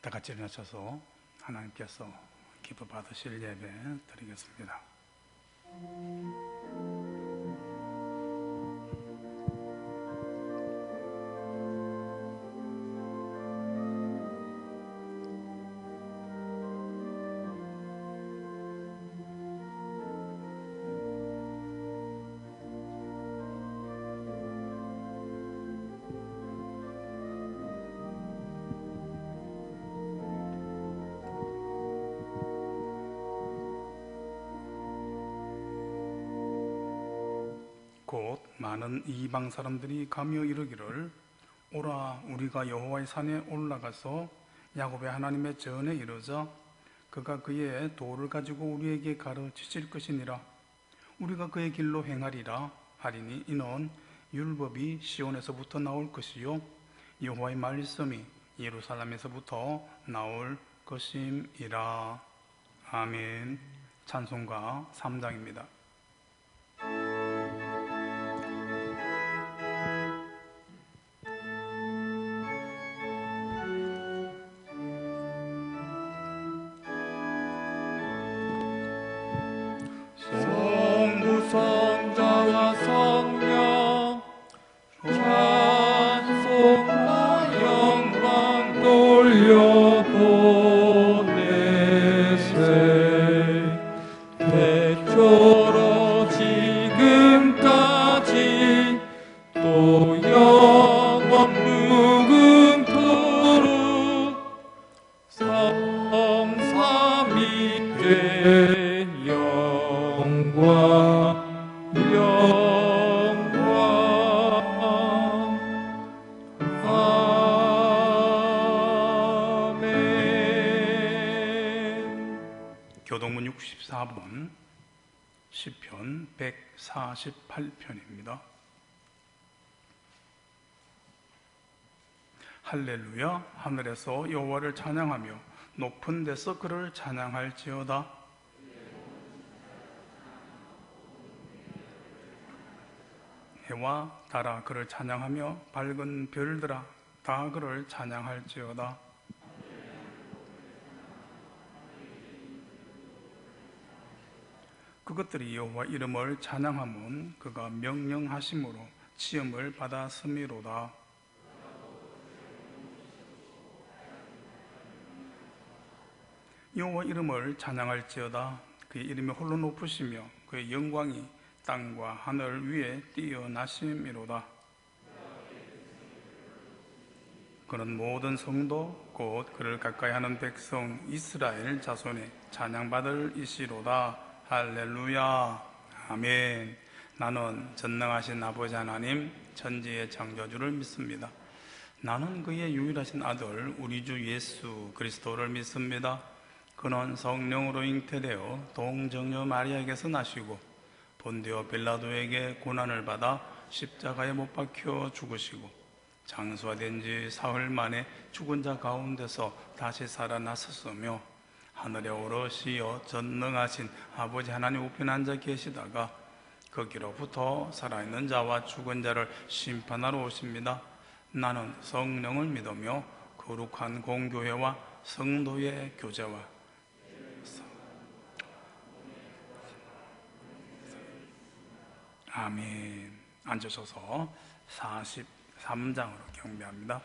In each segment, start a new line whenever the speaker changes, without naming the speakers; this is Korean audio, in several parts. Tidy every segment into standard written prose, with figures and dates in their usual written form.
다 같이 일어나셔서 하나님께서 기뻐 받으실 예배 드리겠습니다. 곧 많은 이방 사람들이 가며 이르기를 오라 우리가 여호와의 산에 올라가서 야곱의 하나님의 전에 이르자 그가 그의 도를 가지고 우리에게 가르치실 것이니라. 우리가 그의 길로 행하리라 하리니 이는 율법이 시온에서부터 나올 것이요 여호와의 말씀이 예루살렘에서부터 나올 것임이라. 아멘. 찬송가 3장입니다.
성자와 성령 찬송과 영광 돌려보내세. 태초로 지금까지 또 영원 무궁토록 성삼위의 영광 아멘.
교동문 64번 시편 148편입니다. 할렐루야. 하늘에서 여호와를 찬양하며 높은 데서 그를 찬양할지어다. 해와 달아 그를 찬양하며 밝은 별들아 다 그를 찬양할지어다. 그것들이 여호와 이름을 찬양함은 그가 명령하심으로 지음을 받았음이로다. 여호와 이름을 찬양할지어다. 그의 이름이 홀로 높으시며 그의 영광이 땅과 하늘 위에 뛰어나심이로다. 그는 모든 성도 곧 그를 가까이하는 백성 이스라엘 자손의 찬양받을 이시로다. 할렐루야. 아멘. 나는 전능하신 아버지 하나님 천지의 창조주를 믿습니다. 나는 그의 유일하신 아들 우리 주 예수 그리스도를 믿습니다. 그는 성령으로 잉태되어 동정녀 마리아에게서 나시고 본디오 빌라도에게 고난을 받아 십자가에 못 박혀 죽으시고 장수화된 지 사흘 만에 죽은 자 가운데서 다시 살아나셨으며 하늘에 오르시어 전능하신 아버지 하나님 우편에 앉아 계시다가 거기로부터 살아있는 자와 죽은 자를 심판하러 오십니다. 나는 성령을 믿으며 거룩한 공교회와 성도의 교제와 아멘. 앉으셔서 43장으로 경배합니다.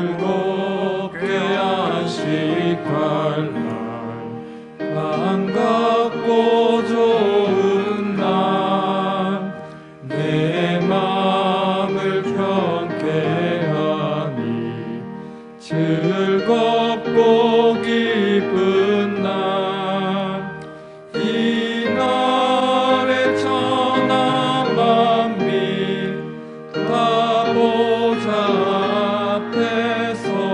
즐겁게 안식할 날 반갑고 좋은 날 내 마음을 편케 하니 즐겁고 기쁜 날 이 날에 천하 만민 다 보좌 앞에서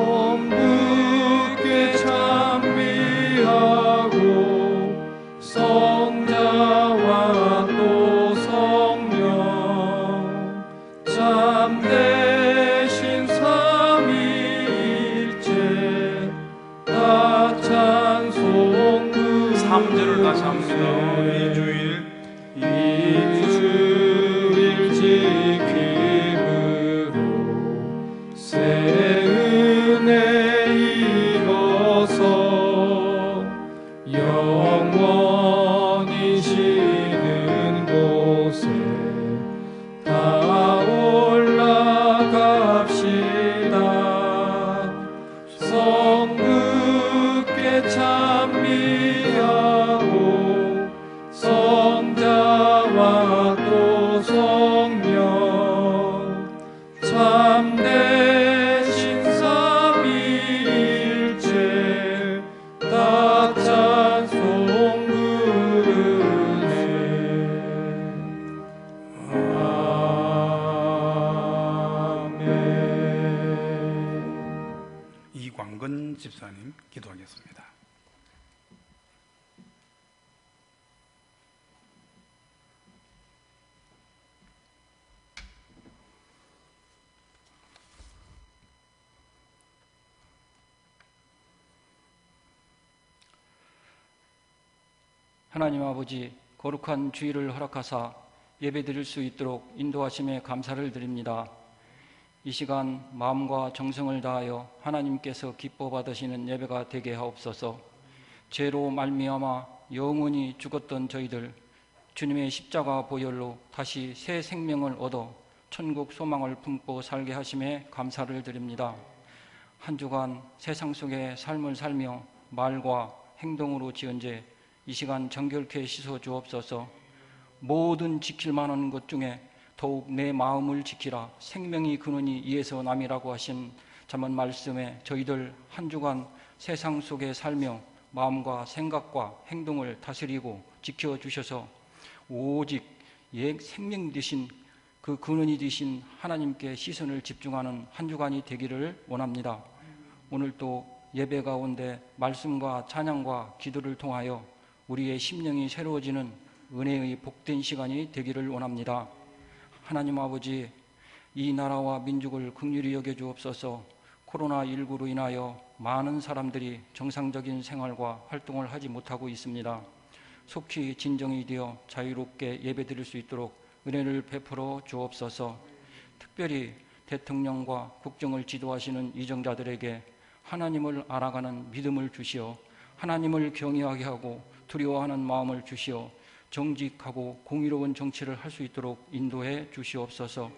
성부께 찬미하고 성자와 또 성령 참되신 삼위일체 다 찬송 부르세.
3절을 다시 합니다. 이
주일 지킴으로 새 은혜 입어서 영원히 쉬는 곳에 다 올라갑시다. 성부께 찬미하고 성자와 또 성령 참되신 삼위일체 다 찬송 부르네. 아멘.
이광근 집사님 기도하겠습니다.
하나님 아버지, 거룩한 주일을 허락하사 예배드릴 수 있도록 인도하심에 감사를 드립니다. 이 시간 마음과 정성을 다하여 하나님께서 기뻐 받으시는 예배가 되게 하옵소서. 죄로 말미암아 영원히 죽었던 저희들, 주님의 십자가 보혈로 다시 새 생명을 얻어 천국 소망을 품고 살게 하심에 감사를 드립니다. 한 주간 세상 속의 삶을 살며 말과 행동으로 지은 죄, 이 시간 정결케 씻어 주옵소서. 모든 지킬 만한 것 중에 더욱 내 마음을 지키라, 생명이 근원이 이에서 남이라고 하신 잠언 말씀에 저희들 한 주간 세상 속에 살며 마음과 생각과 행동을 다스리고 지켜주셔서 오직 생명 되신 그 근원이 되신 하나님께 시선을 집중하는 한 주간이 되기를 원합니다. 오늘 또 예배 가운데 말씀과 찬양과 기도를 통하여 우리의 심령이 새로워지는 은혜의 복된 시간이 되기를 원합니다. 하나님 아버지, 이 나라와 민족을 긍휼히 여겨 주옵소서. 코로나19로 인하여 많은 사람들이 정상적인 생활과 활동을 하지 못하고 있습니다. 속히 진정이 되어 자유롭게 예배드릴 수 있도록 은혜를 베풀어 주옵소서. 특별히 대통령과 국정을 지도하시는 이정자들에게 하나님을 알아가는 믿음을 주시어 하나님을 경외하게 하고 두려워하는 마음을 주시어 정직하고 공의로운 정치를 할 수 있도록 인도해 주시옵소서.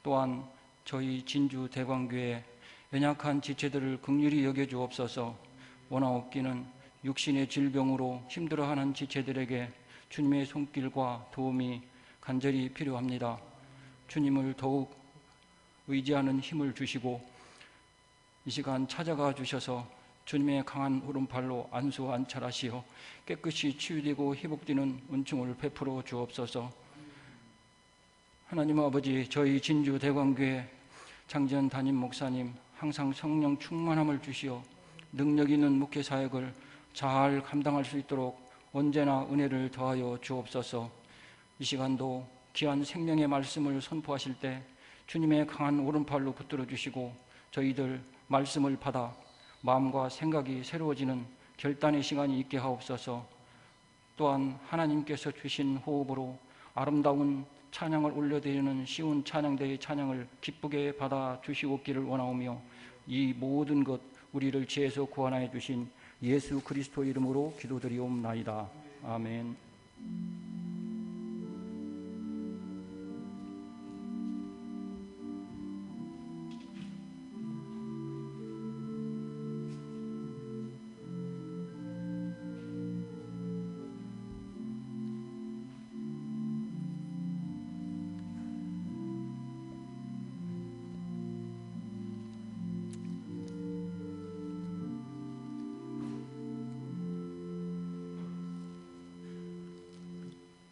또한 저희 진주 대광교회 연약한 지체들을 긍휼히 여겨 주옵소서. 원하옵기는 육신의 질병으로 힘들어하는 지체들에게 주님의 손길과 도움이 간절히 필요합니다. 주님을 더욱 의지하는 힘을 주시고 이 시간 찾아가 주셔서 주님의 강한 오른팔로 안수 안찰하시어 깨끗이 치유되고 회복되는 은총을 베풀어 주옵소서. 하나님 아버지, 저희 진주 대광교회 장지연 담임 목사님 항상 성령 충만함을 주시어 능력 있는 목회 사역을 잘 감당할 수 있도록 언제나 은혜를 더하여 주옵소서. 이 시간도 귀한 생명의 말씀을 선포하실 때 주님의 강한 오른팔로 붙들어 주시고 저희들 말씀을 받아 마음과 생각이 새로워지는 결단의 시간이 있게 하옵소서. 또한 하나님께서 주신 호흡으로 아름다운 찬양을 올려드리는 쉬운 찬양대의 찬양을 기쁘게 받아 주시옵기를 원하오며 이 모든 것 우리를 죄에서 구원하여 주신 예수 그리스도 이름으로 기도드리옵나이다. 아멘.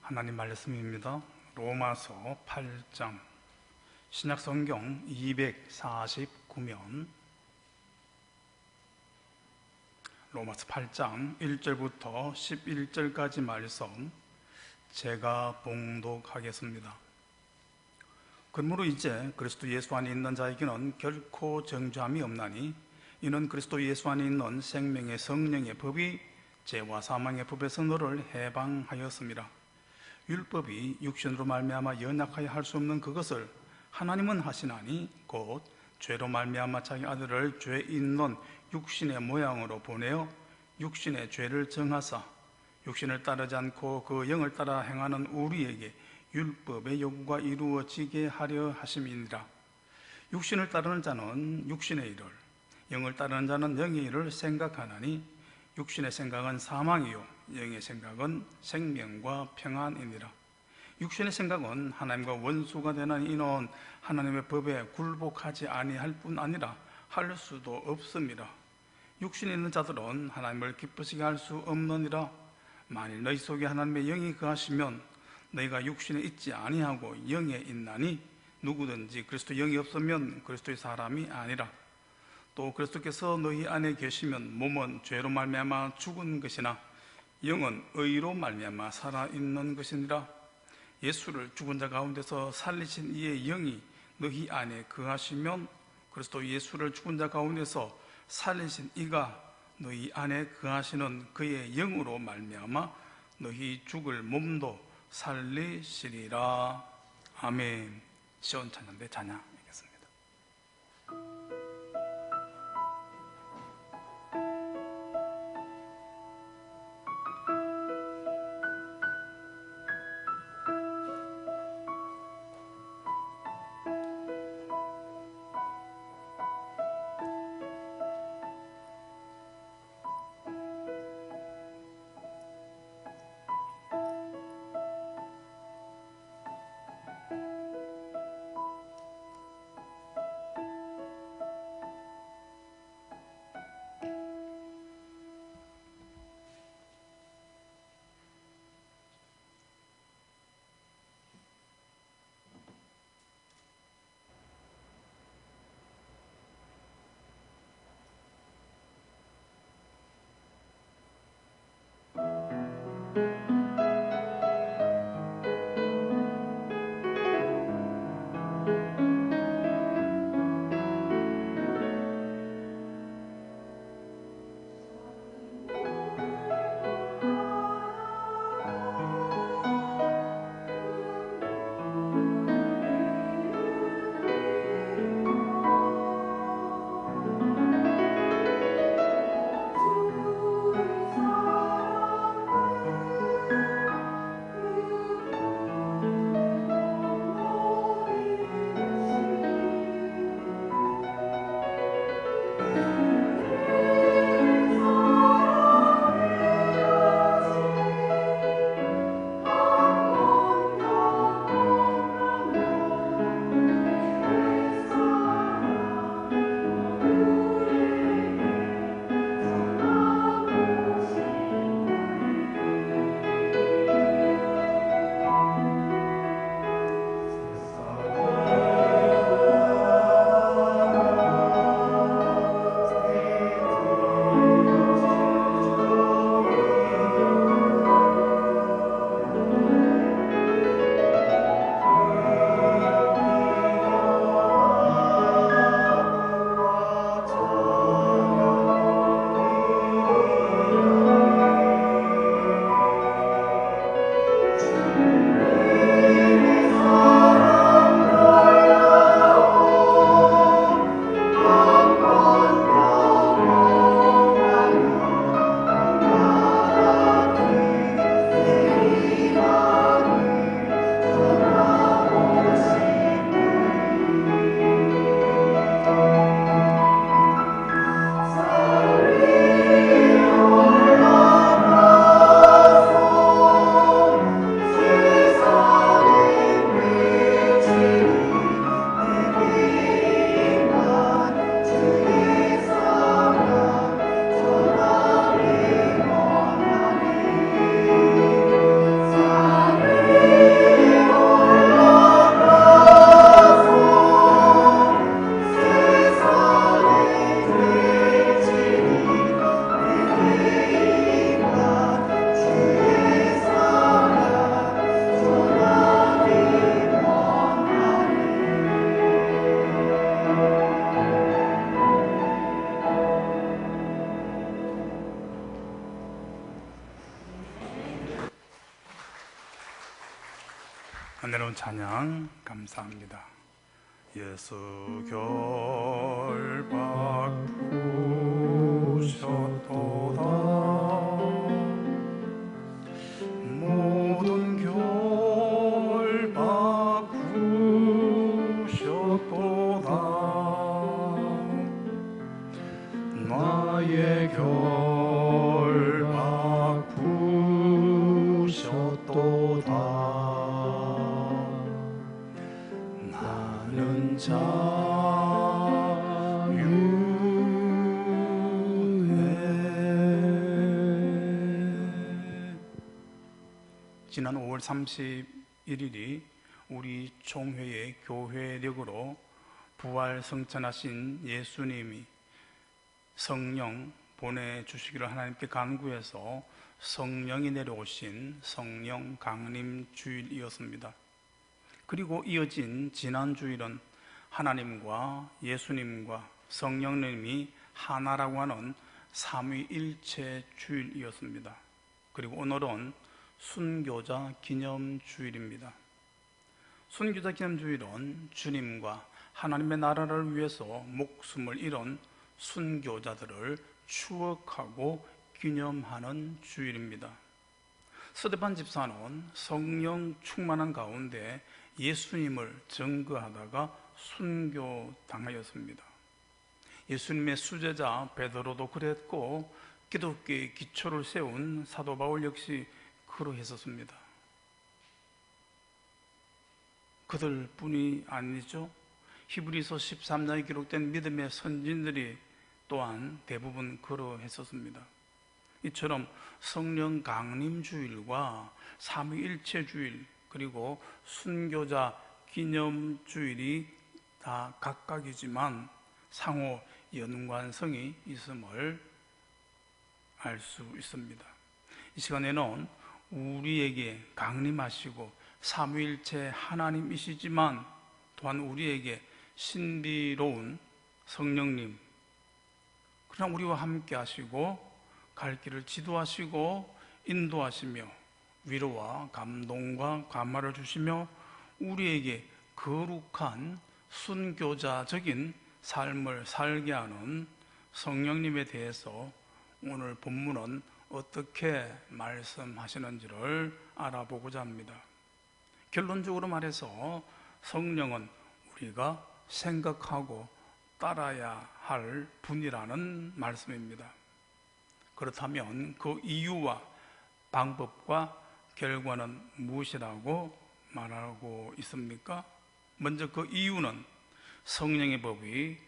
하나님 말씀입니다. 로마서 8장 신약성경 249면 로마서 8장 1절부터 11절까지 말씀 제가 봉독하겠습니다. 그러므로 이제 그리스도 예수 안에 있는 자에게는 결코 정죄함이 없나니 이는 그리스도 예수 안에 있는 생명의 성령의 법이 죄와 사망의 법에서 너를 해방하였습니다. 율법이 육신으로 말미암아 연약하여 할 수 없는 그것을 하나님은 하시나니 곧 죄로 말미암아 자기 아들을 죄 있는 육신의 모양으로 보내어 육신의 죄를 정하사 육신을 따르지 않고 그 영을 따라 행하는 우리에게 율법의 요구가 이루어지게 하려 하심이니라. 육신을 따르는 자는 육신의 일을, 영을 따르는 자는 영의 일을 생각하나니 육신의 생각은 사망이요 영의 생각은 생명과 평안이니라. 육신의 생각은 하나님과 원수가 되나니 이는 하나님의 법에 굴복하지 아니할 뿐 아니라 할 수도 없습니다. 육신에 있는 자들은 하나님을 기쁘시게 할 수 없느니라. 만일 너희 속에 하나님의 영이 거하시면 너희가 육신에 있지 아니하고 영에 있나니 누구든지 그리스도 영이 없으면 그리스도의 사람이 아니라. 또 그리스도께서 너희 안에 계시면 몸은 죄로 말미암아 죽은 것이나 영은 의로 말미암아 살아있는 것이니라. 예수를 죽은 자 가운데서 살리신 이의 영이 너희 안에 거하시면 그리스도 예수를 죽은 자 가운데서 살리신 이가 너희 안에 거하시는 그의 영으로 말미암아 너희 죽을 몸도 살리시리라. 아멘. 시온 찬양대 찬양하겠습니다. 은혜로운 찬양 감사합니다. 예수 결박 부셨도다 모든 결박 부셨도다 나의 결박 부셨도다 나는 자유해. 지난 5월 31일이 우리 총회의 교회력으로 부활 성천하신 예수님이 성령 보내주시기를 하나님께 간구해서 성령이 내려오신 성령 강림 주일이었습니다. 그리고 이어진 지난 주일은 하나님과 예수님과 성령님이 하나라고 하는 삼위일체 주일이었습니다. 그리고 오늘은 순교자 기념 주일입니다. 순교자 기념 주일은 주님과 하나님의 나라를 위해서 목숨을 잃은 순교자들을 추억하고 기념하는 주일입니다. 스데반 집사는 성령 충만한 가운데 예수님을 증거하다가 순교당하였습니다. 예수님의 수제자 베드로도 그랬고 기독교의 기초를 세운 사도 바울 역시 그러했었습니다. 그들뿐이 아니죠. 히브리서 13장에 기록된 믿음의 선진들이 또한 대부분 그러했었습니다. 이처럼 성령 강림 주일과 삼위일체 주일 그리고 순교자 기념 주일이 다 각각이지만 상호 연관성이 있음을 알 수 있습니다. 이 시간에는 우리에게 강림하시고 삼위일체 하나님이시지만 또한 우리에게 신비로운 성령님, 그냥 우리와 함께 하시고 갈 길을 지도하시고 인도하시며 위로와 감동과 감화를 주시며 우리에게 거룩한 순교자적인 삶을 살게 하는 성령님에 대해서 오늘 본문은 어떻게 말씀하시는지를 알아보고자 합니다. 결론적으로 말해서 성령은 우리가 생각하고 따라야 할 분이라는 말씀입니다. 그렇다면 그 이유와 방법과 결과는 무엇이라고 말하고 있습니까? 먼저 그 이유는 성령의 법이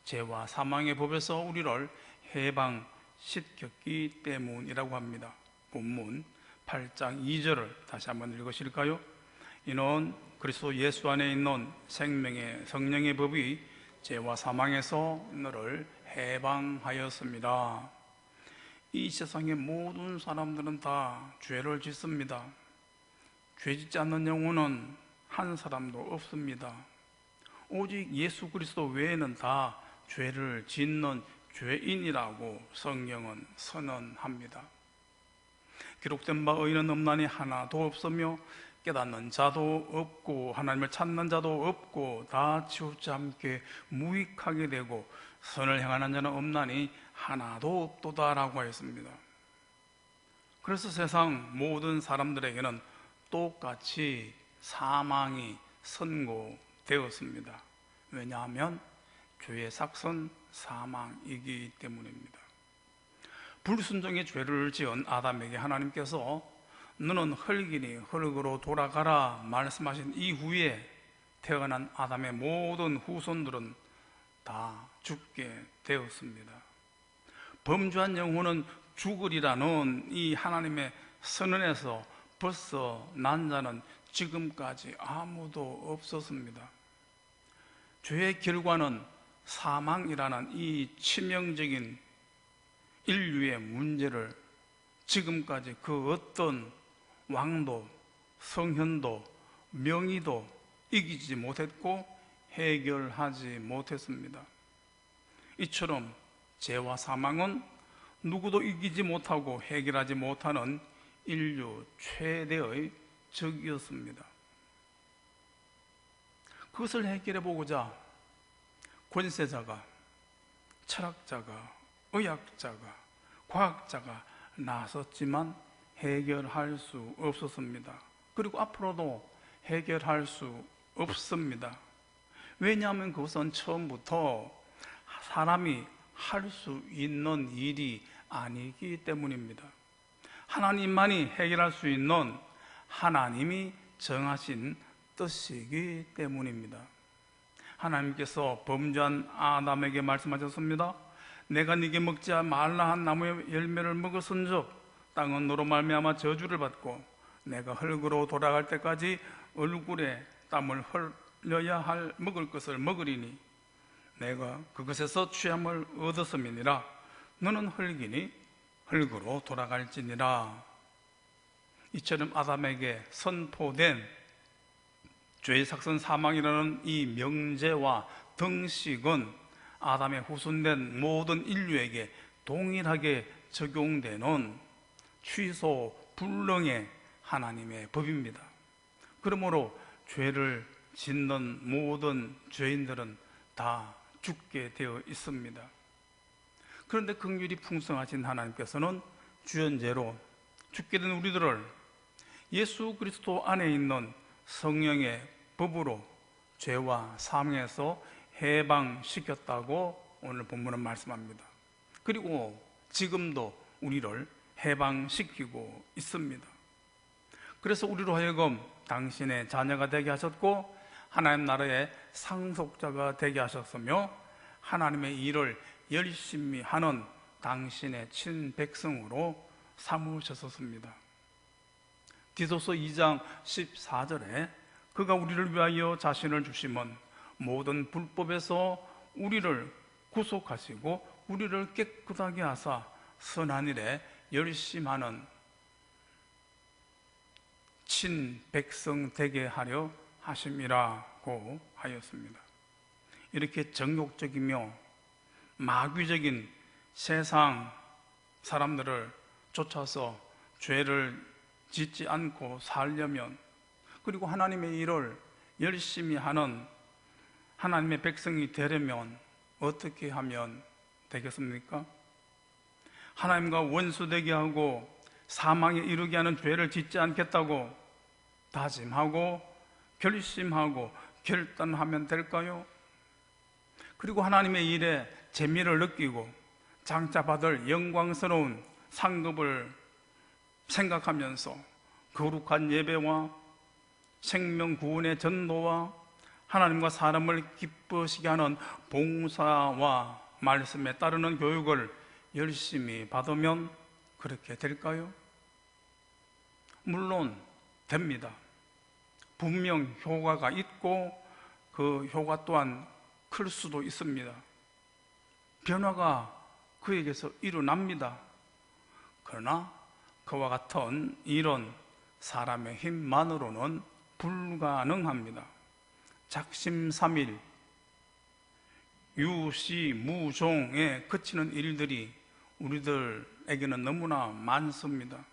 죄와 사망의 법에서 우리를 해방시켰기 때문이라고 합니다. 본문 8장 2절을 다시 한번 읽으실까요? 이는 그리스도 예수 안에 있는 생명의 성령의 법이 죄와 사망에서 너를 해방하였습니다. 이 세상의 모든 사람들은 다 죄를 짓습니다. 죄 짓지 않는 영혼은 한 사람도 없습니다. 오직 예수 그리스도 외에는 다 죄를 짓는 죄인이라고 성경은 선언합니다. 기록된 바 의인은 없나니 하나도 없으며 깨닫는 자도 없고 하나님을 찾는 자도 없고 다 치우쳐 함께 무익하게 되고 선을 행하는 자는 없나니 하나도 없도다라고 하였습니다. 그래서 세상 모든 사람들에게는 똑같이 사망이 선고되었습니다. 왜냐하면 죄의 삭은 사망이기 때문입니다. 불순종의 죄를 지은 아담에게 하나님께서 너는 흙이니 흙으로 돌아가라 말씀하신 이후에 태어난 아담의 모든 후손들은 다 죽게 되었습니다. 범죄한 영혼은 죽으리라는 이 하나님의 선언에서 벗어난 자는 지금까지 아무도 없었습니다. 죄의 결과는 사망이라는 이 치명적인 인류의 문제를 지금까지 그 어떤 왕도, 성현도, 명의도 이기지 못했고 해결하지 못했습니다. 이처럼 죄와 사망은 누구도 이기지 못하고 해결하지 못하는 인류 최대의 적이었습니다. 그것을 해결해 보고자 권세자가, 철학자가, 의학자가, 과학자가 나섰지만 해결할 수 없었습니다. 그리고 앞으로도 해결할 수 없습니다. 왜냐하면 그것은 처음부터 사람이 할 수 있는 일이 아니기 때문입니다. 하나님만이 해결할 수 있는 하나님이 정하신 뜻이기 때문입니다. 하나님께서 범죄한 아담에게 말씀하셨습니다. 내가 네게 먹지 말라 한 나무의 열매를 먹었은즉 땅은 너로 말미암아 저주를 받고 내가 흙으로 돌아갈 때까지 얼굴에 땀을 흘려야 할 먹을 것을 먹으리니 내가 그것에서 취함을 얻었음이니라. 너는 흙이니 흙으로 돌아갈지니라. 이처럼 아담에게 선포된 죄의 삭선 사망이라는 이 명제와 등식은 아담의 후손된 모든 인류에게 동일하게 적용되는 취소 불능의 하나님의 법입니다. 그러므로 죄를 짓는 모든 죄인들은 다 죽게 되어 있습니다. 그런데 긍휼이 풍성하신 하나님께서는 주연제로 죽게 된 우리들을 예수 그리스도 안에 있는 성령의 법으로 죄와 사망에서 해방시켰다고 오늘 본문은 말씀합니다. 그리고 지금도 우리를 해방시키고 있습니다. 그래서 우리로 하여금 당신의 자녀가 되게 하셨고 하나님 나라의 상속자가 되게 하셨으며 하나님의 일을 열심히 하는 당신의 친백성으로 삼으셨습니다. 디도서 2장 14절에 그가 우리를 위하여 자신을 주심은 모든 불법에서 우리를 구속하시고 우리를 깨끗하게 하사 선한 일에 열심하는 친백성 되게 하려 하심이라고 하였습니다. 이렇게 정욕적이며 마귀적인 세상 사람들을 쫓아서 죄를 짓지 않고 살려면, 그리고 하나님의 일을 열심히 하는 하나님의 백성이 되려면 어떻게 하면 되겠습니까? 하나님과 원수되게 하고 사망에 이르게 하는 죄를 짓지 않겠다고 다짐하고 결심하고 결단하면 될까요? 그리고 하나님의 일에 재미를 느끼고 장차 받을 영광스러운 상급을 생각하면서 거룩한 예배와 생명 구원의 전도와 하나님과 사람을 기쁘시게 하는 봉사와 말씀에 따르는 교육을 열심히 받으면 그렇게 될까요? 물론 됩니다. 분명 효과가 있고 그 효과 또한 클 수도 있습니다. 변화가 그에게서 일어납니다. 그러나 그와 같은 일은 사람의 힘만으로는 불가능합니다. 작심삼일, 유시무종에 그치는 일들이 우리들에게는 너무나 많습니다.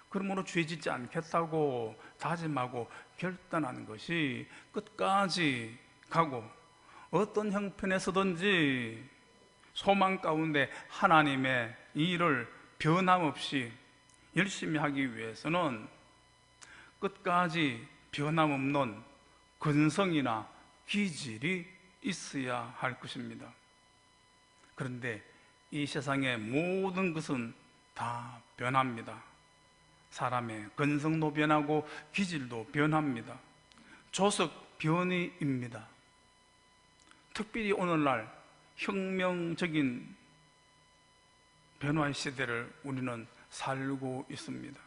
그러므로 죄짓지 않겠다고 다짐하고 결단하는 것이 끝까지 가고 어떤 형편에서든지 소망 가운데 하나님의 일을 변함없이 열심히 하기 위해서는 끝까지 변함없는 근성이나 기질이 있어야 할 것입니다. 그런데 이 세상의 모든 것은 다 변합니다. 사람의 근성도 변하고 기질도 변합니다. 조석 변이입니다. 특별히 오늘날 혁명적인 변화의 시대를 우리는 살고 있습니다.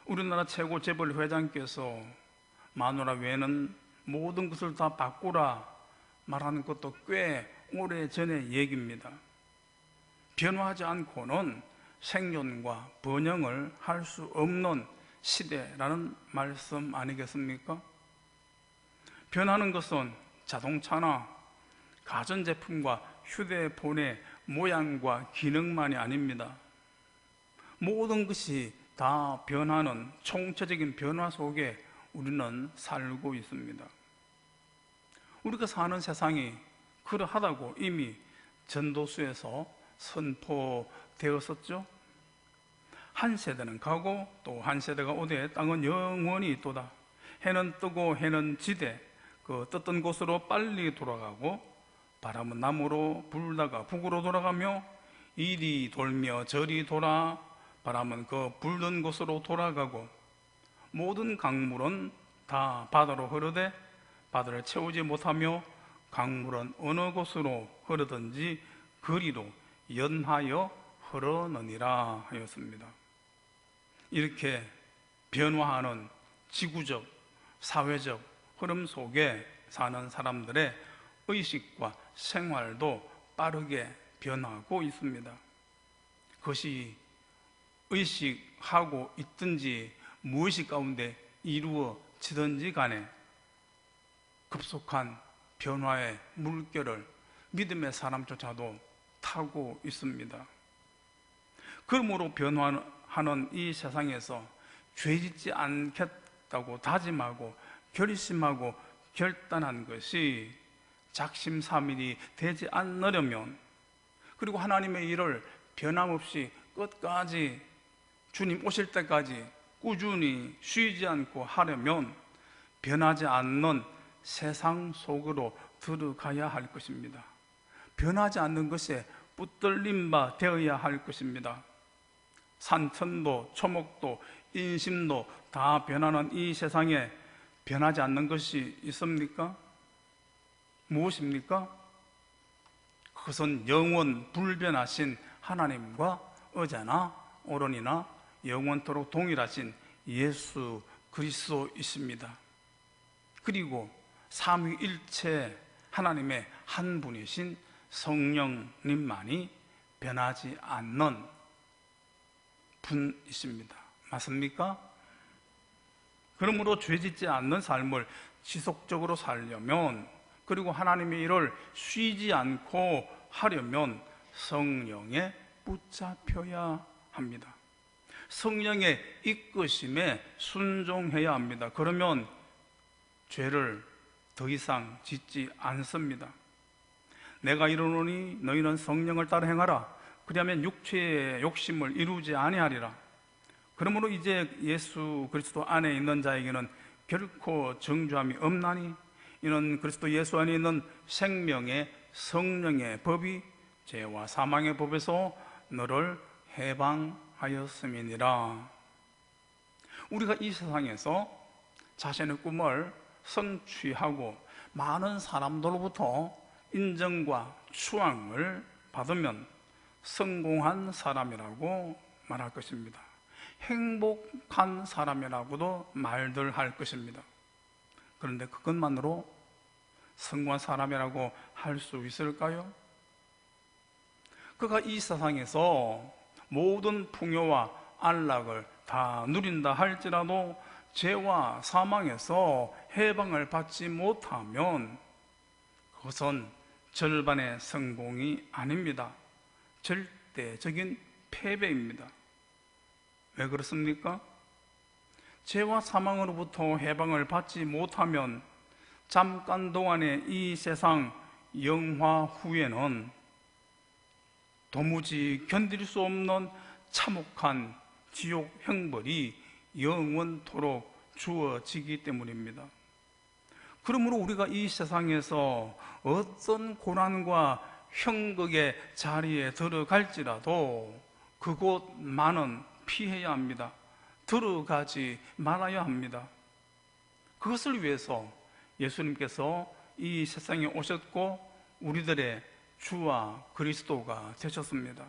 우리나라 최고 재벌 회장께서 마누라 외에는 모든 것을 다 바꾸라 말하는 것도 꽤 오래전의 얘기입니다. 변화하지 않고는 생존과 번영을 할 수 없는 시대라는 말씀 아니겠습니까? 변하는 것은 자동차나 가전제품과 휴대폰의 모양과 기능만이 아닙니다. 모든 것이 다 변하는 총체적인 변화 속에 우리는 살고 있습니다. 우리가 사는 세상이 그러하다고 이미 전도수에서 선포되었었죠. 한 세대는 가고 또 한 세대가 오되 땅은 영원히 있도다. 해는 뜨고 해는 지되 그 떴던 곳으로 빨리 돌아가고 바람은 남으로 불다가 북으로 돌아가며 이리 돌며 저리 돌아 바람은 그 불던 곳으로 돌아가고 모든 강물은 다 바다로 흐르되 바다를 채우지 못하며 강물은 어느 곳으로 흐르든지 그리로 연하여 흐르느니라 하였습니다. 이렇게 변화하는 지구적, 사회적 흐름 속에 사는 사람들의 의식과 생활도 빠르게 변하고 있습니다. 그것이 의식하고 있든지 무의식 가운데 이루어지든지 간에 급속한 변화의 물결을 믿음의 사람조차도 타고 있습니다. 그러므로 변화하는 이 세상에서 죄짓지 않겠다고 다짐하고 결심하고 결단한 것이 작심삼일이 되지 않으려면, 그리고 하나님의 일을 변함없이 끝까지 주님 오실 때까지 꾸준히 쉬지 않고 하려면 변하지 않는 세상 속으로 들어가야 할 것입니다. 변하지 않는 것에 붙들린 바 되어야 할 것입니다. 산천도 초목도 인심도 다 변하는 이 세상에 변하지 않는 것이 있습니까? 무엇입니까? 그것은 영원 불변하신 하나님과 어제나 오늘이나 영원토록 동일하신 예수 그리스도이십니다. 그리고 삼위일체 하나님의 한 분이신 성령님만이 변하지 않는 분이십니다. 맞습니까? 그러므로 죄짓지 않는 삶을 지속적으로 살려면, 그리고 하나님의 일을 쉬지 않고 하려면 성령에 붙잡혀야 합니다. 성령의 이끄심에 순종해야 합니다. 그러면 죄를 더 이상 짓지 않습니다. 내가 이르노니 너희는 성령을 따라 행하라. 그리하면 육체의 욕심을 이루지 아니하리라. 그러므로 이제 예수 그리스도 안에 있는 자에게는 결코 정죄함이 없나니 이는 그리스도 예수 안에 있는 생명의 성령의 법이 죄와 사망의 법에서 너를 해방하였음이니라. 우리가 이 세상에서 자신의 꿈을 성취하고 많은 사람들로부터 인정과 추앙을 받으면 성공한 사람이라고 말할 것입니다. 행복한 사람이라고도 말들 할 것입니다. 그런데 그것만으로 성공한 사람이라고 할 수 있을까요? 그가 이 세상에서 모든 풍요와 안락을 다 누린다 할지라도 죄와 사망에서 해방을 받지 못하면 그것은 절반의 성공이 아닙니다. 절대적인 패배입니다. 왜 그렇습니까? 죄와 사망으로부터 해방을 받지 못하면 잠깐 동안의 이 세상 영화 후에는 도무지 견딜 수 없는 참혹한 지옥 형벌이 영원토록 주어지기 때문입니다. 그러므로 우리가 이 세상에서 어떤 고난과 형극의 자리에 들어갈지라도 그곳만은 피해야 합니다. 들어가지 말아야 합니다. 그것을 위해서 예수님께서 이 세상에 오셨고 우리들의 주와 그리스도가 되셨습니다.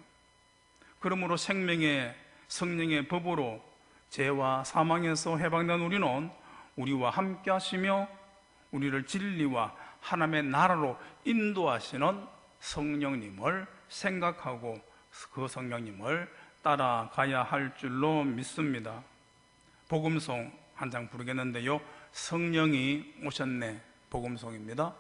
그러므로 생명의 성령의 법으로 죄와 사망에서 해방된 우리는 우리와 함께 하시며 우리를 진리와 하나님의 나라로 인도하시는 성령님을 생각하고 그 성령님을 따라가야 할 줄로 믿습니다. 복음송 한 장 부르겠는데요, 성령이 오셨네 복음송입니다.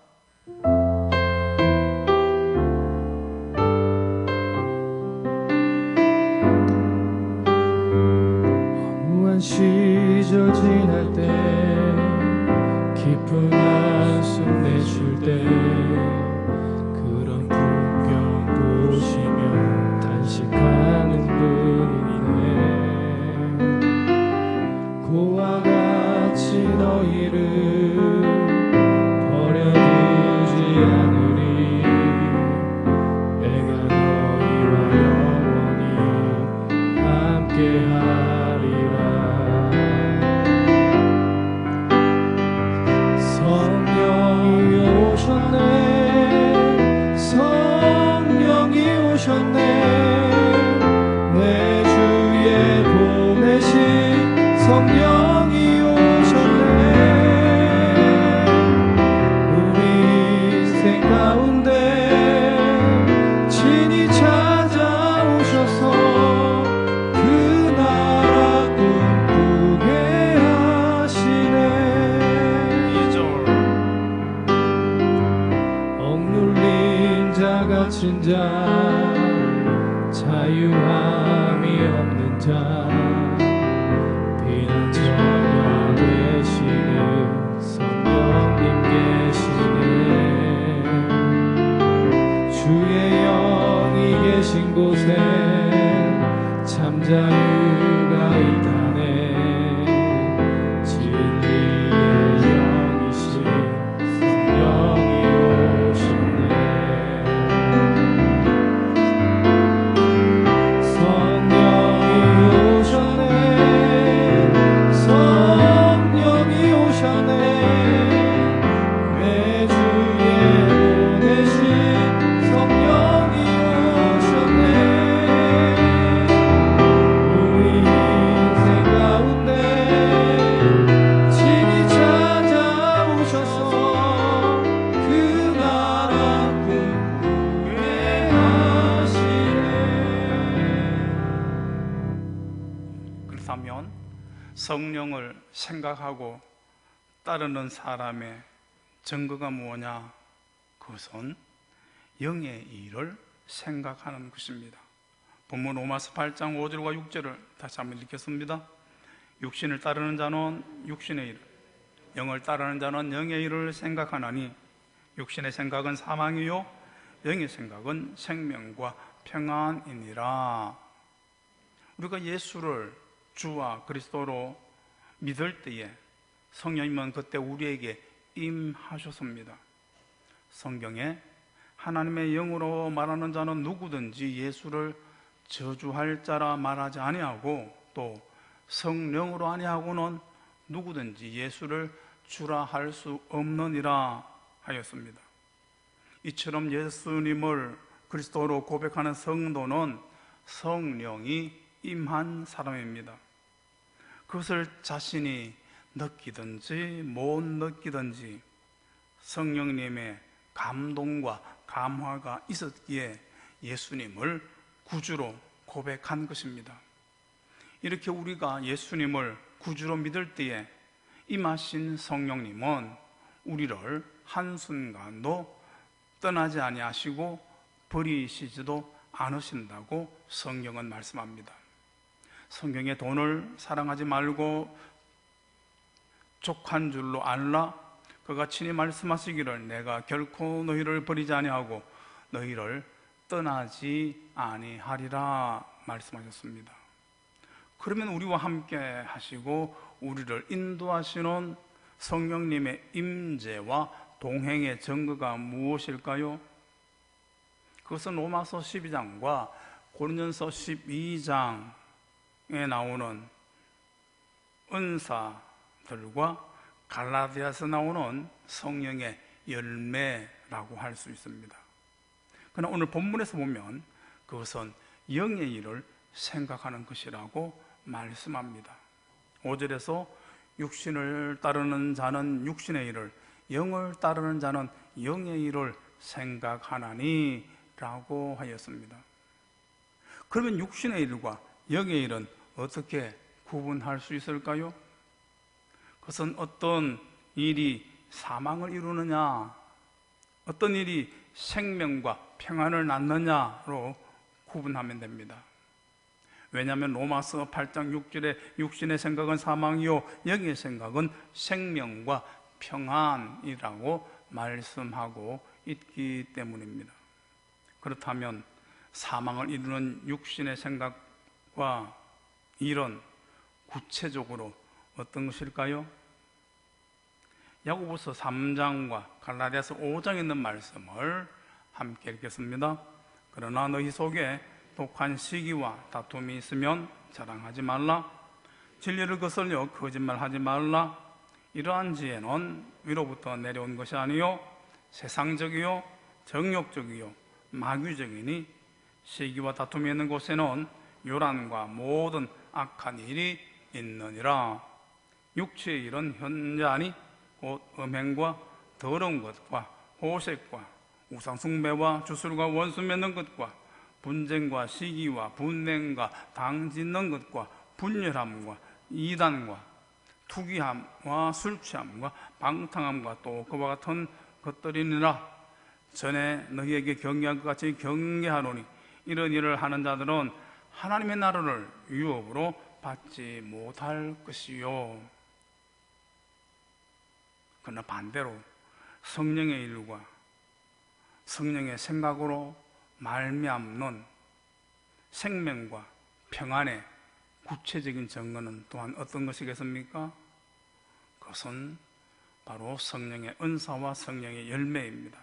허무한 시절 지날 때 깊은 한숨 내쉴 때 매주에 보내신 성령이 오셨네. 우리 인생 가운데 친히 찾아오셔서 그 나라 꿈꾸게 하시네.
2절
억눌린 자 갇힌 자 자유함이 없는 자 피난처가 되시는 성령님 계시네. 주의 영이 계신 곳에 참 자유가 있다네. 진리의 영이신 성령이 오셨네. 성령이 오셨네. 매주에 보내신 성령이 오셨네. 우리 인생 가운데 친히 찾아오셔서 그 나라 꿈꾸게 하시네.
그렇다면 성령을 생각하고 따르는 사람의 증거가 무엇냐? 그것은 영의 일을 생각하는 것입니다. 본문 로마서 8장 5절과 6절을 다시 한번 읽겠습니다. 육신을 따르는 자는 육신의 일, 영을 따르는 자는 영의 일을 생각하나니 육신의 생각은 사망이요 영의 생각은 생명과 평안이니라. 우리가 예수를 주와 그리스도로 믿을 때에 성령님은 그때 우리에게 임하셨습니다. 성경에 하나님의 영으로 말하는 자는 누구든지 예수를 저주할 자라 말하지 아니하고 또 성령으로 아니하고는 누구든지 예수를 주라 할 수 없느니라 하였습니다. 이처럼 예수님을 그리스도로 고백하는 성도는 성령이 임한 사람입니다. 그것을 자신이 느끼든지 못 느끼든지 성령님의 감동과 감화가 있었기에 예수님을 구주로 고백한 것입니다. 이렇게 우리가 예수님을 구주로 믿을 때에 임하신 성령님은 우리를 한순간도 떠나지 아니하시고 버리시지도 않으신다고 성경은 말씀합니다. 성경에 돈을 사랑하지 말고 족한 줄로 알라. 그가 친히 말씀하시기를 내가 결코 너희를 버리지 아니하고 너희를 떠나지 아니하리라 말씀하셨습니다. 그러면 우리와 함께 하시고 우리를 인도하시는 성령님의 임재와 동행의 증거가 무엇일까요? 그것은 로마서 12장과 고린도전서 12장에 나오는 은사들과 갈라디아서 나오는 성령의 열매라고 할 수 있습니다. 그러나 오늘 본문에서 보면 그것은 영의 일을 생각하는 것이라고 말씀합니다. 5절에서 육신을 따르는 자는 육신의 일을, 영을 따르는 자는 영의 일을 생각하나니 라고 하였습니다. 그러면 육신의 일과 영의 일은 어떻게 구분할 수 있을까요? 그것은 어떤 일이 사망을 이루느냐, 어떤 일이 생명과 평안을 낳느냐로 구분하면 됩니다. 왜냐하면 로마서 8장 6절에 육신의 생각은 사망이요 영의 생각은 생명과 평안이라고 말씀하고 있기 때문입니다. 그렇다면 사망을 이루는 육신의 생각과 일은 구체적으로 어떤 것일까요? 야고보서 3장과 갈라디아서 5장에 있는 말씀을 함께 읽겠습니다. 그러나 너희 속에 독한 시기와 다툼이 있으면 자랑하지 말라. 진리를 거슬려 거짓말하지 말라. 이러한 지혜는 위로부터 내려온 것이 아니요 세상적이요 정욕적이요 마귀적이니 시기와 다툼이 있는 곳에는 요란과 모든 악한 일이 있느니라. 육체의 일은 현자니 곧 음행과 더러운 것과 호색과 우상숭배와 주술과 원수 맺는 것과 분쟁과 시기와 분냉과 당짓는 것과 분열함과 이단과 투기함과 술취함과 방탕함과 또 그와 같은 것들이니라. 전에 너희에게 경계한 것 같이 경계하노니 이런 일을 하는 자들은 하나님의 나라를 유업으로 받지 못할 것이요. 그러나 반대로 성령의 일과 성령의 생각으로 말미암는 생명과 평안의 구체적인 증거는 또한 어떤 것이겠습니까? 그것은 바로 성령의 은사와 성령의 열매입니다.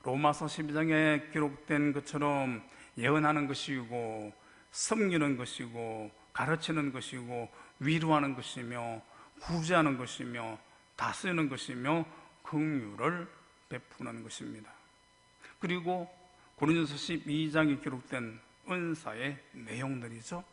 로마서 12장에 기록된 것처럼 예언하는 것이고 섬기는 것이고 가르치는 것이고 위로하는 것이며 구제하는 것이며 다스리는 것이며 긍휼을 베푸는 것입니다. 그리고 고린도서 12장에 기록된 은사의 내용들이죠.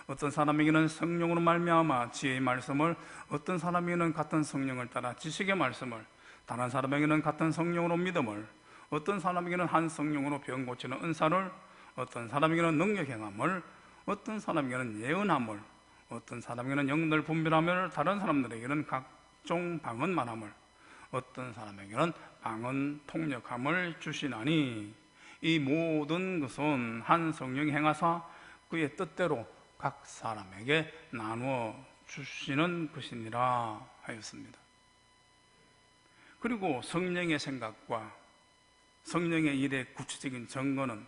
어떤 사람에게는 성령으로 말미암아 지혜의 말씀을, 어떤 사람에게는 같은 성령을 따라 지식의 말씀을, 다른 사람에게는 같은 성령으로 믿음을, 어떤 사람에게는 한 성령으로 병 고치는 은사를, 어떤 사람에게는 능력 행함을, 어떤 사람에게는 예언함을, 어떤 사람에게는 영들 분별함을, 다른 사람들에게는 각종 방언 말함을, 어떤 사람에게는 방언 통역함을 주시나니 이 모든 것은 한 성령이 행하사 그의 뜻대로 각 사람에게 나누어 주시는 것이니라 하였습니다. 그리고 성령의 생각과 성령의 일의 구체적인 증거는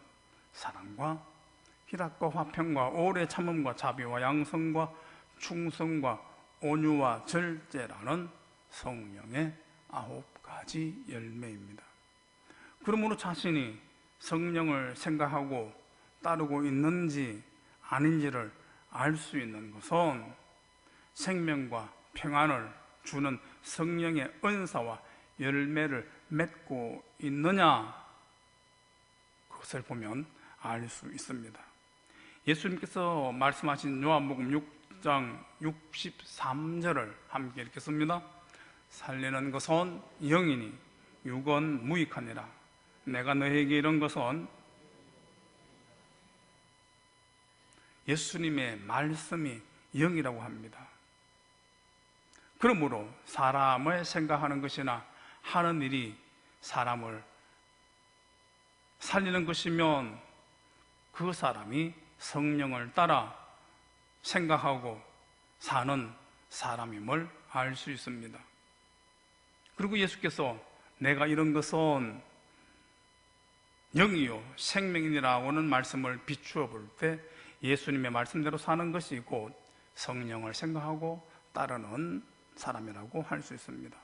사랑과 희락과 화평과 오래 참음과 자비와 양성과 충성과 온유와 절제라는 성령의 9가지 열매입니다. 그러므로 자신이 성령을 생각하고 따르고 있는지 아닌지를 알 수 있는 것은 생명과 평안을 주는 성령의 은사와 열매를 맺고 있느냐, 그것을 보면 알 수 있습니다. 예수님께서 말씀하신 요한복음 6장 63절을 함께 읽겠습니다. 살리는 것은 영이니 육은 무익하니라. 내가 너에게 이런 것은, 예수님의 말씀이 영이라고 합니다. 그러므로 사람을 생각하는 것이나 하는 일이 사람을 살리는 것이면 그 사람이 성령을 따라 생각하고 사는 사람임을 알 수 있습니다. 그리고 예수께서 내가 이런 것은 영이요 생명이라고는 말씀을 비추어 볼 때 예수님의 말씀대로 사는 것이 곧 성령을 생각하고 따르는 사람이라고 할 수 있습니다.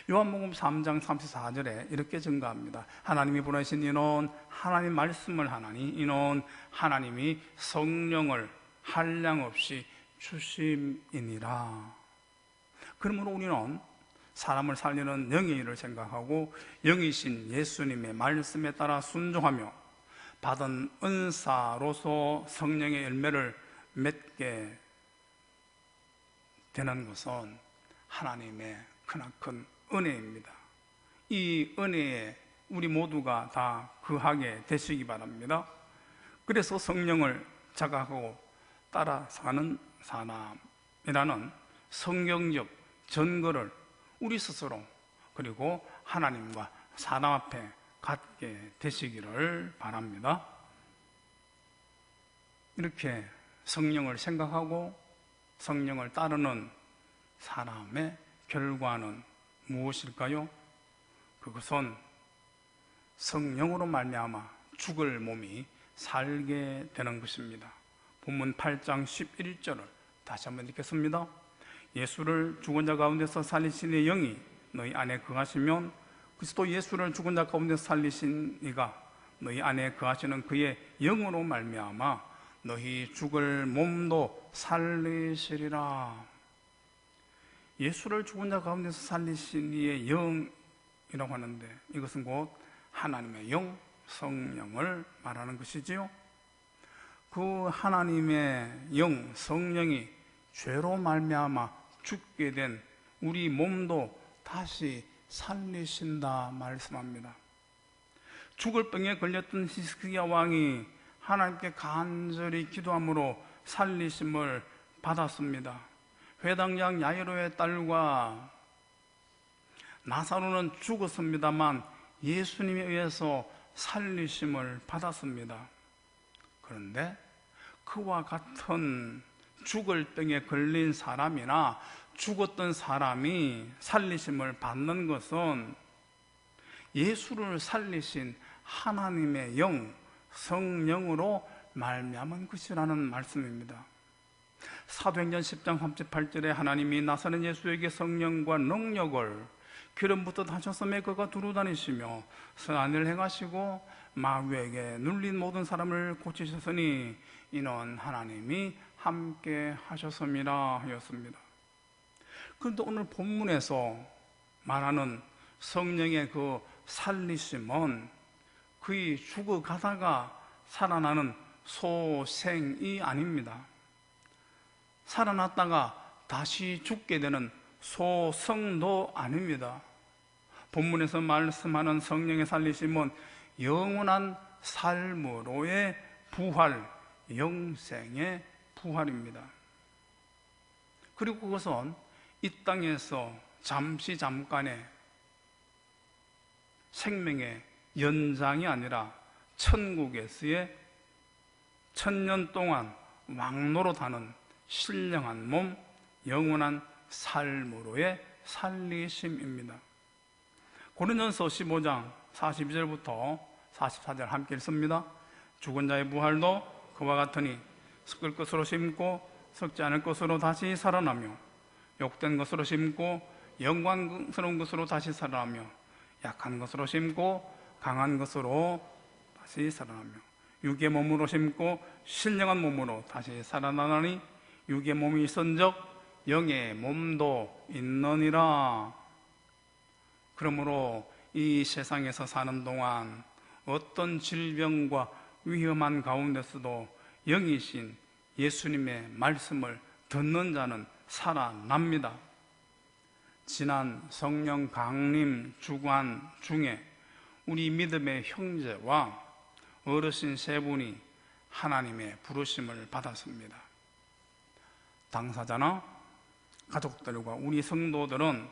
요한복음 3장 34절에 이렇게 증가합니다. 하나님이 보내신 이는 하나님 말씀을 하나니 이는 하나님이 성령을 한량없이 주심이니라. 그러므로 우리는 사람을 살리는 영의 일을 생각하고 영이신 예수님의 말씀에 따라 순종하며 받은 은사로서 성령의 열매를 맺게 되는 것은 하나님의 크나큰 은혜입니다. 이 은혜에 우리 모두가 다 거하게 되시기 바랍니다. 그래서 성령을 자각하고 따라 사는 사람이라는 성경적 증거를 우리 스스로 그리고 하나님과 사람 앞에 갖게 되시기를 바랍니다. 이렇게 성령을 생각하고 성령을 따르는 사람의 결과는 무엇일까요? 그것은 성령으로 말미암아 죽을 몸이 살게 되는 것입니다. 본문 8장 11절을 다시 한번 읽겠습니다. 예수를 죽은 자 가운데서 살리신 이의 영이 너희 안에 거하시면 그리스도 예수를 죽은 자 가운데서 살리신 이가 너희 안에 거하시는 그의 영으로 말미암아 너희 죽을 몸도 살리시리라. 예수를 죽은 자 가운데서 살리신 이의 영이라고 하는데 이것은 곧 하나님의 영, 성령을 말하는 것이지요. 그 하나님의 영, 성령이 죄로 말미암아 죽게 된 우리 몸도 다시 살리신다 말씀합니다. 죽을 병에 걸렸던 히스기야 왕이 하나님께 간절히 기도함으로 살리심을 받았습니다. 회당장 야이로의 딸과 나사로는 죽었습니다만 예수님에 의해서 살리심을 받았습니다. 그런데 그와 같은 죽을 병에 걸린 사람이나 죽었던 사람이 살리심을 받는 것은 예수를 살리신 하나님의 영, 성령으로 말미암은 것이라는 말씀입니다. 사도행전 10장 38절에 하나님이 나사렛 예수에게 성령과 능력을 기름부터 하셨음에 그가 두루 다니시며 선한 일을 행하시고 마귀에게 눌린 모든 사람을 고치셨으니 이는 하나님이 함께 하셨음이라 하였습니다. 그런데 오늘 본문에서 말하는 성령의 그 살리심은 그의 죽어가다가 살아나는 소생이 아닙니다. 살아났다가 다시 죽게 되는 소성도 아닙니다. 본문에서 말씀하는 성령의 살리심은 영원한 삶으로의 부활, 영생의 부활입니다. 그리고 그것은 이 땅에서 잠깐의 생명의 연장이 아니라 천국에서의 천년 동안 왕노릇하는 신령한 몸, 영원한 삶으로의 살리심입니다. 고린도전서 15장 42절부터 44절 함께 읽습니다. 죽은 자의 부활도 그와 같으니 썩을 것으로 심고 썩지 않을 것으로 다시 살아나며 욕된 것으로 심고 영광스러운 것으로 다시 살아나며 약한 것으로 심고 강한 것으로 다시 살아나며 육의 몸으로 심고 신령한 몸으로 다시 살아나나니 육의 몸이 있은적 영의 몸도 있느니라. 그러므로 이 세상에서 사는 동안 어떤 질병과 위험한 가운데서도 영이신 예수님의 말씀을 듣는 자는 살아납니다. 지난 성령 강림 주간 중에 우리 믿음의 형제와 어르신 세 분이 하나님의 부르심을 받았습니다. 당사자나 가족들과 우리 성도들은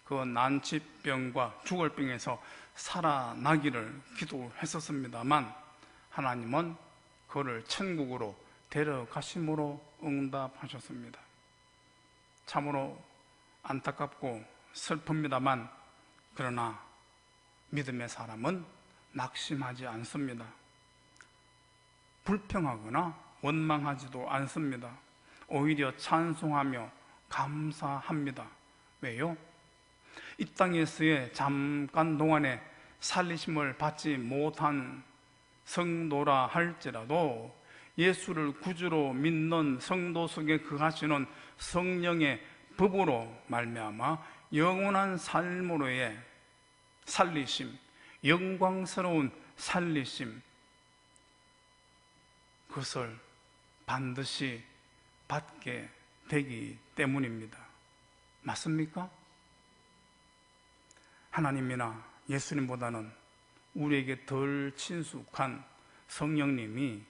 그 난치병과 죽을 병에서 살아나기를 기도했었습니다만 하나님은 그를 천국으로 데려가심으로 응답하셨습니다. 참으로 안타깝고 슬픕니다만 그러나 믿음의 사람은 낙심하지 않습니다. 불평하거나 원망하지도 않습니다. 오히려 찬송하며 감사합니다. 왜요? 이 땅에서의 잠깐 동안에 살리심을 받지 못한 성도라 할지라도 예수를 구주로 믿는 성도 속에 거하시는 성령의 법으로 말미암아 영원한 삶으로의 살리심, 영광스러운 살리심, 그것을 반드시 받게 되기 때문입니다. 맞습니까? 하나님이나 예수님보다는 우리에게 덜 친숙한 성령님이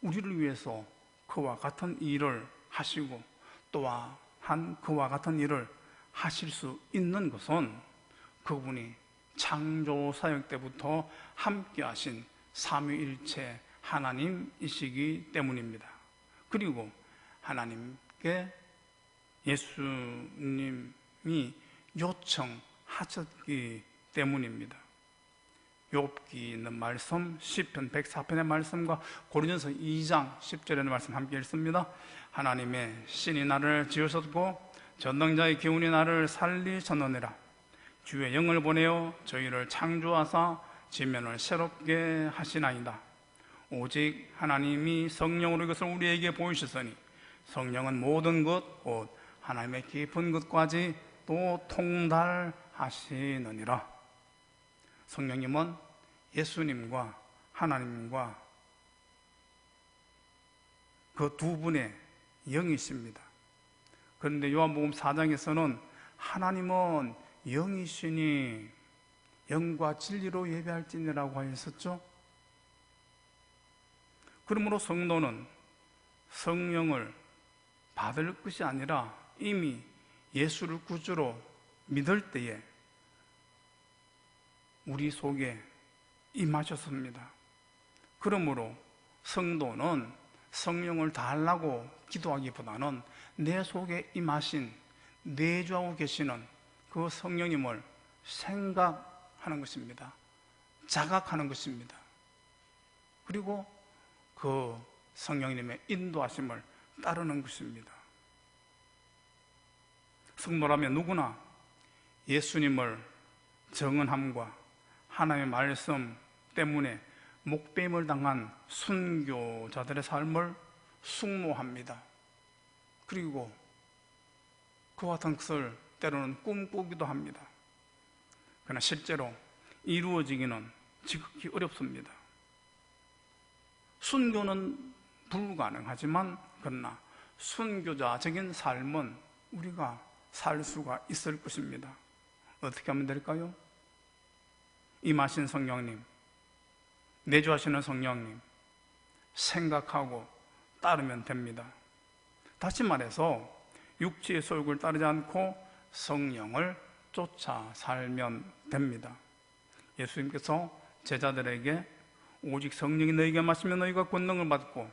우리를 위해서 그와 같은 일을 하시고 또한 그와 같은 일을 하실 수 있는 것은 그분이 창조 사역 때부터 함께 하신 삼위일체 하나님이시기 때문입니다. 그리고 하나님께 예수님이 요청하셨기 때문입니다. 욥기 있는 말씀, 시편 104편의 말씀과 고린도전서 2장 10절의 말씀 함께 읽습니다. 하나님의 신이 나를 지으셨고 전능자의 기운이 나를 살리셨느니라. 주의 영을 보내어 저희를 창조하사 지면을 새롭게 하시나이다. 오직 하나님이 성령으로 이것을 우리에게 보이셨으니 성령은 모든 것, 곧 하나님의 깊은 것까지 또 통달하시느니라. 성령님은 예수님과 하나님과 그 두 분의 영이십니다. 그런데 요한복음 4장에서는 하나님은 영이시니 영과 진리로 예배할지니라고 하였었죠. 그러므로 성도는 성령을 받을 것이 아니라 이미 예수를 구주로 믿을 때에 우리 속에 임하셨습니다. 그러므로 성도는 성령을 달라고 기도하기보다는 내 속에 임하신 내주하고 계시는 그 성령님을 생각하는 것입니다. 자각하는 것입니다. 그리고 그 성령님의 인도하심을 따르는 것입니다. 성도라면 누구나 예수님을 정언함과 하나님의 말씀 때문에 목배임을 당한 순교자들의 삶을 숭모합니다. 그리고 그와 같은 것을 때로는 꿈꾸기도 합니다. 그러나 실제로 이루어지기는 지극히 어렵습니다. 순교는 불가능하지만 그러나 순교자적인 삶은 우리가 살 수가 있을 것입니다. 어떻게 하면 될까요? 임하신 성령님, 내주하시는 성령님 생각하고 따르면 됩니다. 다시 말해서 육체의 소욕을 따르지 않고 성령을 쫓아 살면 됩니다. 예수님께서 제자들에게 오직 성령이 너희에게 마시면 너희가 권능을 받고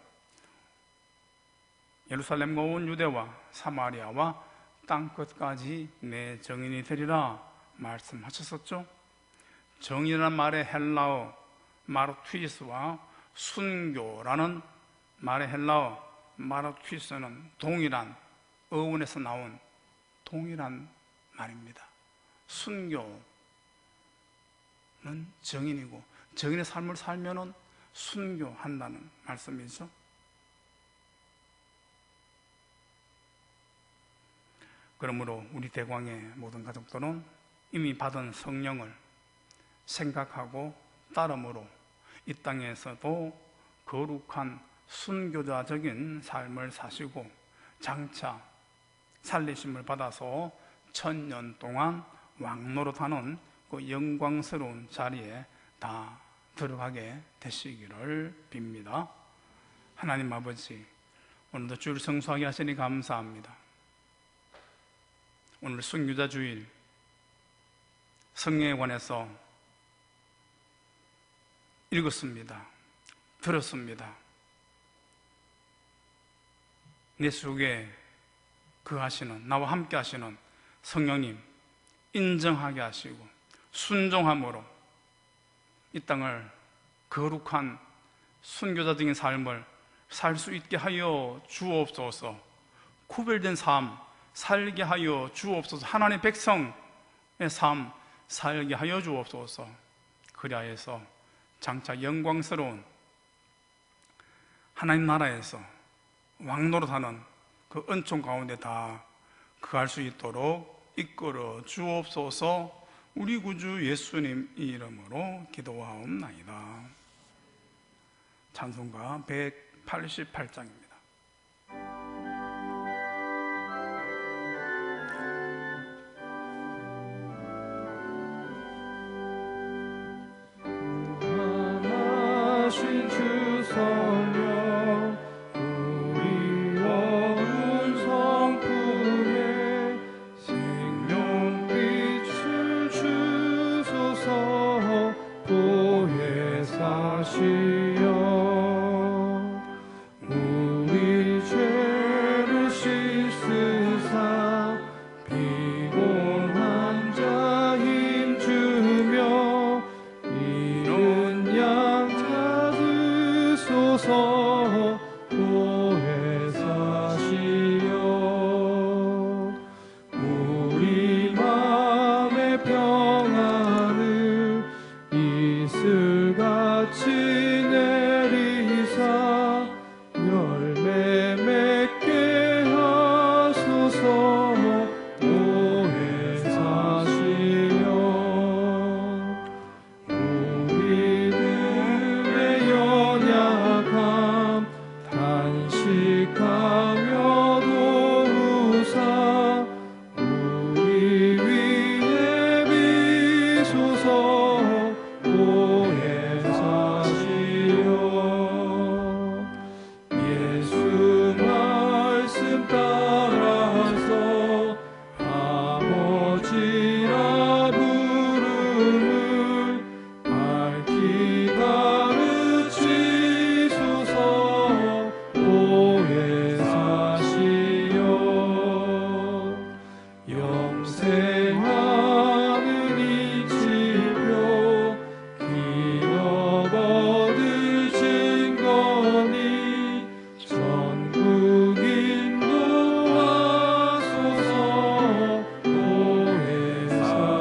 예루살렘과 온 유대와 사마리아와 땅끝까지 내 증인이 되리라 말씀하셨었죠. 정의라는 말의 헬라어 마르투이스와 순교라는 말의 헬라어 마르투이스는 동일한 어원에서 나온 동일한 말입니다. 순교는 정인이고 정인의 삶을 살면은 순교한다는 말씀이죠. 그러므로 우리 대광의 모든 가족들은 이미 받은 성령을 생각하고 따름으로 이 땅에서도 거룩한 순교자적인 삶을 사시고 장차 살리심을 받아서 1000년 동안 왕노릇하는 그 영광스러운 자리에 다 들어가게 되시기를 빕니다. 하나님 아버지, 오늘도 주를 성수하게 하시니 감사합니다. 오늘 순교자 주일 성령에 관해서 읽었습니다. 들었습니다. 내 속에 거하시는, 나와 함께 하시는 성령님 인정하게 하시고 순종함으로 이 땅을 거룩한 순교자적인 삶을 살 수 있게 하여 주옵소서. 구별된 삶 살게 하여 주옵소서. 하나님의 백성의 삶 살게 하여 주옵소서. 그리하여서 장차 영광스러운 하나님 나라에서 왕노릇하는 그 은총 가운데 다 거할 수 있도록 이끌어 주옵소서. 우리 구주 예수님 이름으로 기도하옵나이다. 찬송가 188장입니다.
하신 주 성령 우리 영혼 성품에 생명빛을 주소서. 보혜사시여 우리 죄를 씻으사 피곤한 자 힘주며 이른 양 찾으소서. 보혜사시여 우리 마음의 평안을 이슬같이 내리사 열매 맺게 하소서. 보혜사시여 우리들의 연약함 다 안식하며 도우사 우리 위에 비소서 보혜사시여 예수 말씀 따라서 아버지라 부름을 밝히 가르치소서 보혜사시여 영생하는 이 지표 기업 얻으신 거니 전국 인도하소서 보혜사시여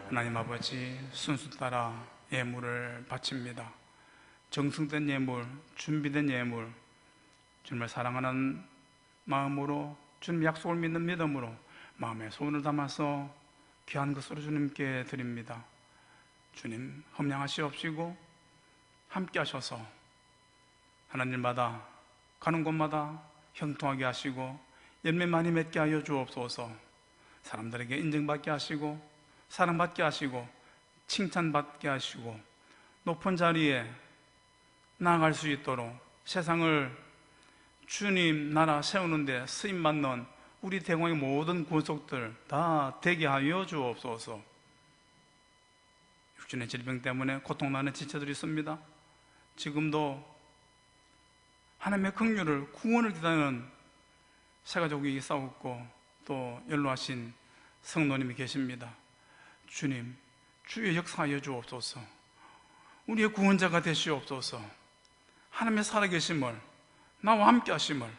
하나님 아버지, 순수 따라 예물을 바칩니다. 정성된 예물, 준비된 예물, 주님을 사랑하는 마음으로, 주님 약속을 믿는 믿음으로 마음에 소원을 담아서 귀한 것으로 주님께 드립니다. 주님 험량하시옵시고 함께 하셔서 하는 일마다 가는 곳마다 형통하게 하시고 열매 많이 맺게 하여 주옵소서. 사람들에게 인정받게 하시고 사랑받게 하시고 칭찬받게 하시고 높은 자리에 나아갈 수 있도록 세상을 주님 나라 세우는데 쓰임받는 우리 대공의 모든 권속들 다 되게 하여 주옵소서. 육신의 질병 때문에 고통나는 지체들이 있습니다. 지금도 하나님의 긍휼을, 구원을 기다리는 새가족이 싸웠고 또 연로하신 성도님이 계십니다. 주님, 주의 역사하여 주옵소서. 우리의 구원자가 되시옵소서. 하나님의 살아계심을, 나와 함께 하심을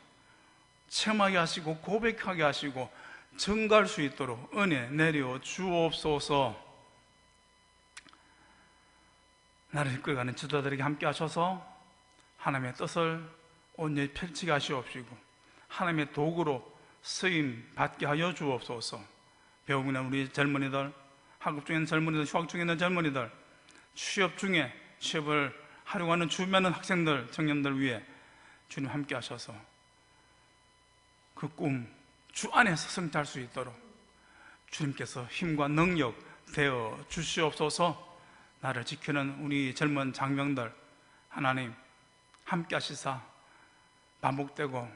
체험하게 하시고 고백하게 하시고 증가할 수 있도록 은혜 내려 주옵소서. 나를 이끌어가는 지도자들에게 함께 하셔서 하나님의 뜻을 온전히 펼치게 하시옵시고 하나님의 도구로 쓰임 받게 하여 주옵소서. 배우고 있는 우리 젊은이들, 학업 중에 있는 젊은이들, 휴학 중에 있는 젊은이들, 취업 중에 취업을 하려고 하는 주변의 학생들, 청년들 위해 주님 함께 하셔서 그 꿈 주 안에서 성취할 수 있도록 주님께서 힘과 능력 되어 주시옵소서. 나를 지키는 우리 젊은 장병들 하나님 함께 하시사 반복되고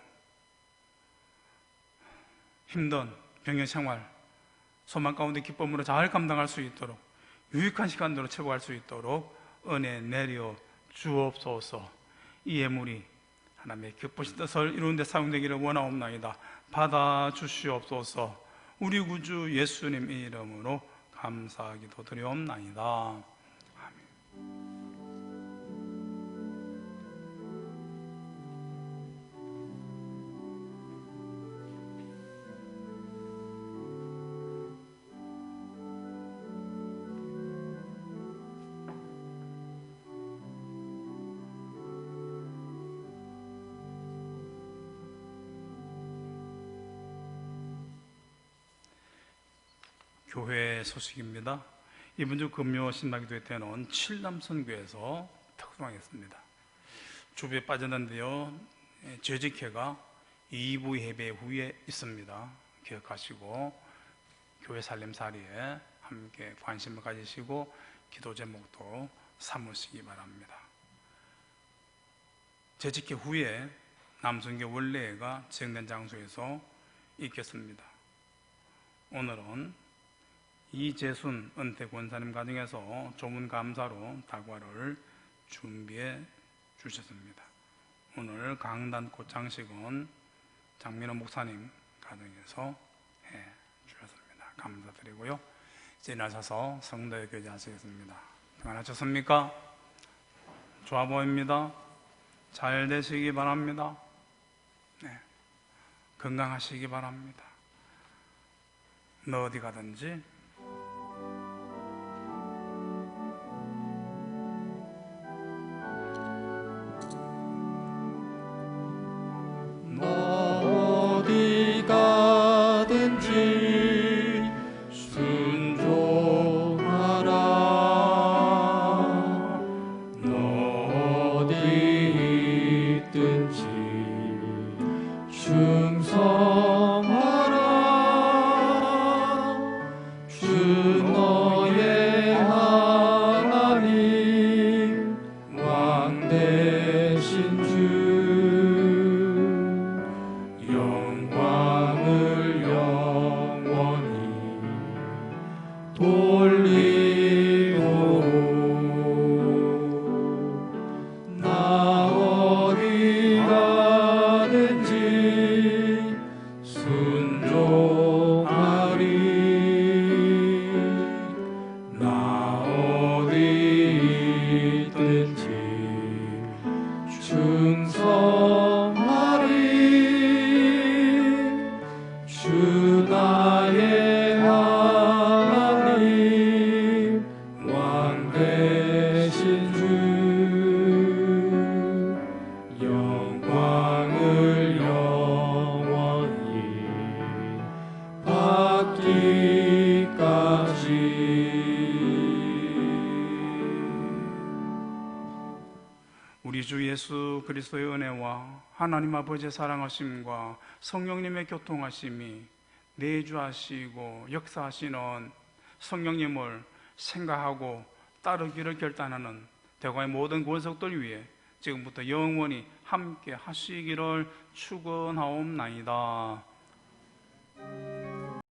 힘든 병영 생활 소망 가운데 기쁨으로 잘 감당할 수 있도록 유익한 시간으로 채워갈 수 있도록 은혜 내려 주옵소서. 이 예물이 하나님의 기쁘신 뜻을 이루는 데 사용되기를 원하옵나이다. 받아 주시옵소서. 우리 구주 예수님 이름으로 감사하기도 드리옵나이다. 교회 소식입니다. 이번 주 금요 신나기도회 때는 칠남선교에서 특송하겠습니다. 주부에 빠졌는데요, 재직회가 2부 예배 후에 있습니다. 기억하시고 교회 살림살이에 함께 관심을 가지시고 기도 제목도 삼으시기 바랍니다. 재직회 후에 남선교 원래가 진행된 장소에서 있겠습니다. 오늘은 이재순 은퇴 권사님 가정에서 조문 감사로 다과를 준비해 주셨습니다. 오늘 강단 꽃장식은 장민호 목사님 가정에서 해 주셨습니다. 감사드리고요. 이제 일어나셔서 성도의 교제 하시겠습니다. 평안하셨습니까? 좋아 보입니다. 잘 되시기 바랍니다. 네. 건강하시기 바랍니다. 너 어디 가든지
어디 가든지 순종하라. 너 왕 대신 주 영광을 영원히 돌리고 나 어디 가든지 순종하리 나 어디 있든지 충성하리 주 나의 하나님 왕 대신 주 영광을 영원히 받기까지.
우리 주 예수 그리스도의 은혜와 하나님 아버지의 사랑하심과 성령님의 교통하심이 내주하시고 역사하시는 성령님을 생각하고 따르기를 결단하는 대과의 모든 권속들 위해 지금부터 영원히 함께 하시기를 축원하옵나이다.